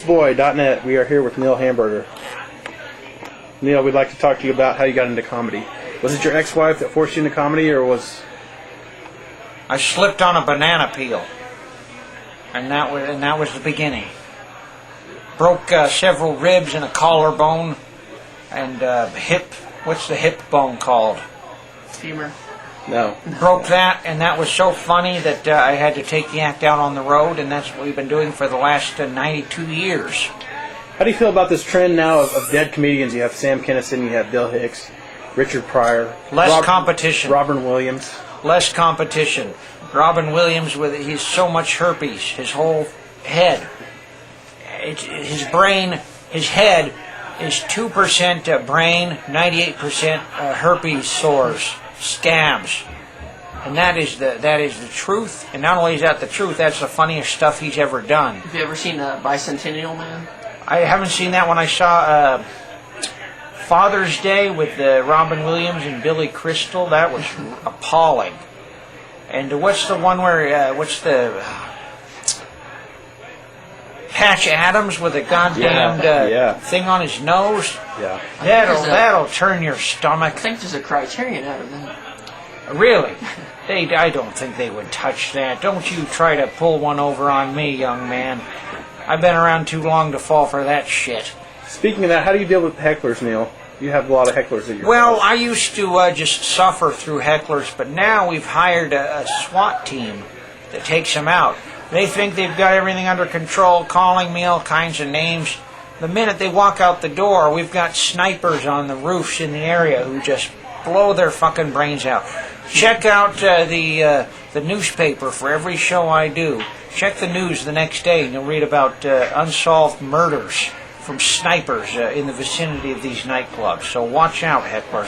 Boy.net. We are here with Neil Hamburger. Neil, we'd like to talk to you about how you got into comedy. Was it your ex-wife that forced you into comedy, or was... I slipped on a banana peel, and that was the beginning. Broke several ribs and a collarbone, and hip. What's the hip bone called? Femur. No. Broke that, and that was so funny that I had to take the act out on the road, and that's what we've been doing for the last 92 years. How do you feel about this trend now of dead comedians? You have Sam Kinison, you have Bill Hicks, Richard Pryor. Less competition. Robin Williams. Less competition. Robin Williams, he's so much herpes. His whole head. His brain, his head is 2% brain, 98% herpes sores, scabs. And that is the truth. And not only is that the truth, that's the funniest stuff he's ever done. Have you ever seen Bicentennial Man? I haven't seen that one. I saw Father's Day with Robin Williams and Billy Crystal. That was appalling. And what's the one where, what's the... Patch Adams with a goddamn thing on his nose? Yeah. That'll turn your stomach. I think there's a Criterion out of that. Really? I don't think they would touch that. Don't you try to pull one over on me, young man. I've been around too long to fall for that shit. Speaking of that, how do you deal with hecklers, Neil? You have a lot of hecklers at your Well, house. I used to just suffer through hecklers, but now we've hired a SWAT team that takes them out. They think they've got everything under control, calling me all kinds of names. The minute they walk out the door, we've got snipers on the roofs in the area who just blow their fucking brains out. Check out the newspaper for every show I do. Check the news the next day and you'll read about unsolved murders from snipers in the vicinity of these nightclubs. So watch out, hecklers.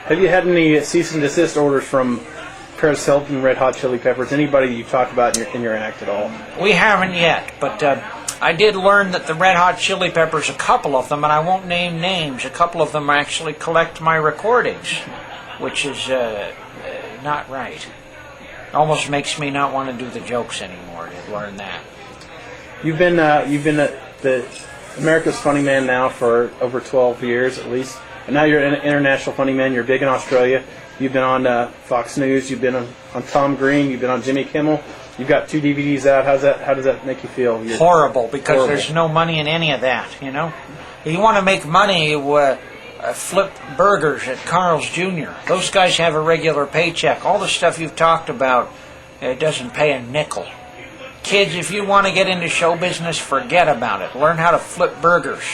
Have you had any cease and desist orders from Paris Hilton, Red Hot Chili Peppers, anybody you talk about in your act at all? We haven't yet, but I did learn that the Red Hot Chili Peppers, a couple of them, and I won't name names, a couple of them actually collect my recordings, which is not right. Almost makes me not want to do the jokes anymore to learn that. You've been the America's Funny Man now for over 12 years at least, and now you're an international funny man. You're big in Australia. You've been on Fox News. You've been on Tom Green. You've been on Jimmy Kimmel. You've got 2 DVDs out. How does that make you feel? Horrible, because there's no money in any of that. You know, if you want to make money, flip burgers at Carl's Jr. Those guys have a regular paycheck. All the stuff you've talked about, it doesn't pay a nickel. Kids, if you want to get into show business, forget about it. Learn how to flip burgers.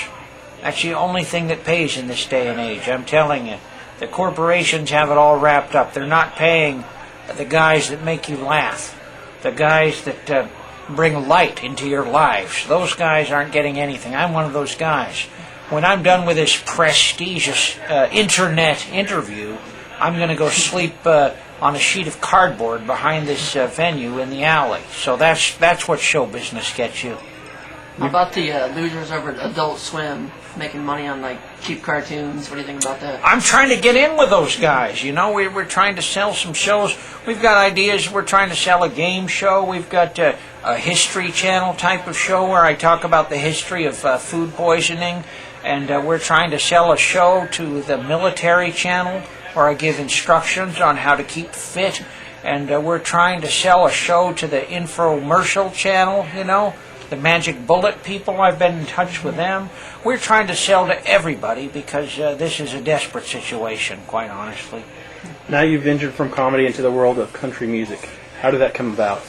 That's the only thing that pays in this day and age. I'm telling you. The corporations have it all wrapped up. They're not paying the guys that make you laugh. The guys that bring light into your lives. Those guys aren't getting anything. I'm one of those guys. When I'm done with this prestigious internet interview, I'm going to go sleep on a sheet of cardboard behind this venue in the alley. So that's what show business gets you. How about the losers over at Adult Swim making money on like cheap cartoons? What do you think about that? I'm trying to get in with those guys. You know, we're trying to sell some shows. We've got ideas. We're trying to sell a game show. We've got a History Channel type of show where I talk about the history of food poisoning. And we're trying to sell a show to the Military Channel where I give instructions on how to keep fit. And we're trying to sell a show to the Infomercial Channel, you know. The Magic Bullet people, I've been in touch with them. We're trying to sell to everybody because this is a desperate situation, quite honestly. Now you've ventured from comedy into the world of country music. How did that come about?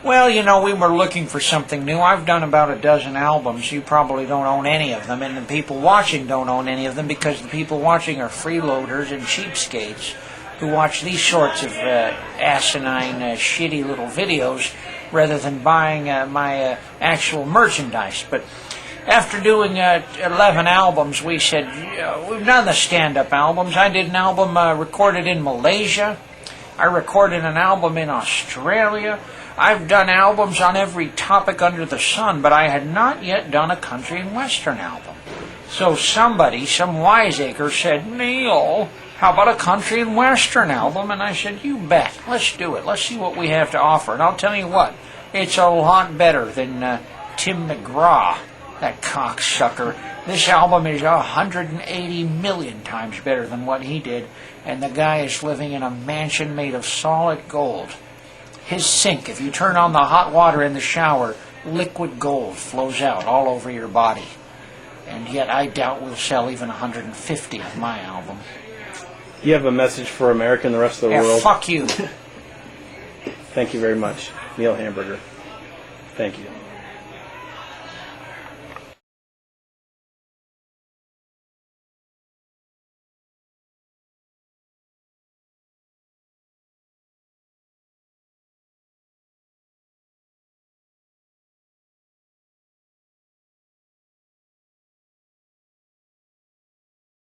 Well, you know, we were looking for something new. I've done about a dozen albums. You probably don't own any of them, and the people watching don't own any of them because the people watching are freeloaders and cheapskates who watch these sorts of asinine, shitty little videos rather than buying my actual merchandise. But after doing 11 albums, we said, we've done the stand-up albums. I did an album recorded in Malaysia. I recorded an album in Australia. I've done albums on every topic under the sun, but I had not yet done a country and western album. So somebody, some wiseacre, said, Neil, how about a country and western album? And I said, you bet. Let's do it. Let's see what we have to offer. And I'll tell you what, it's a lot better than Tim McGraw, that cocksucker. This album is 180 million times better than what he did, and the guy is living in a mansion made of solid gold. His sink, if you turn on the hot water in the shower, liquid gold flows out all over your body. And yet I doubt we'll sell even 150 of my album. You have a message for America and the rest of the Yeah, world. fuck you. Thank you very much, Neil Hamburger. Thank you.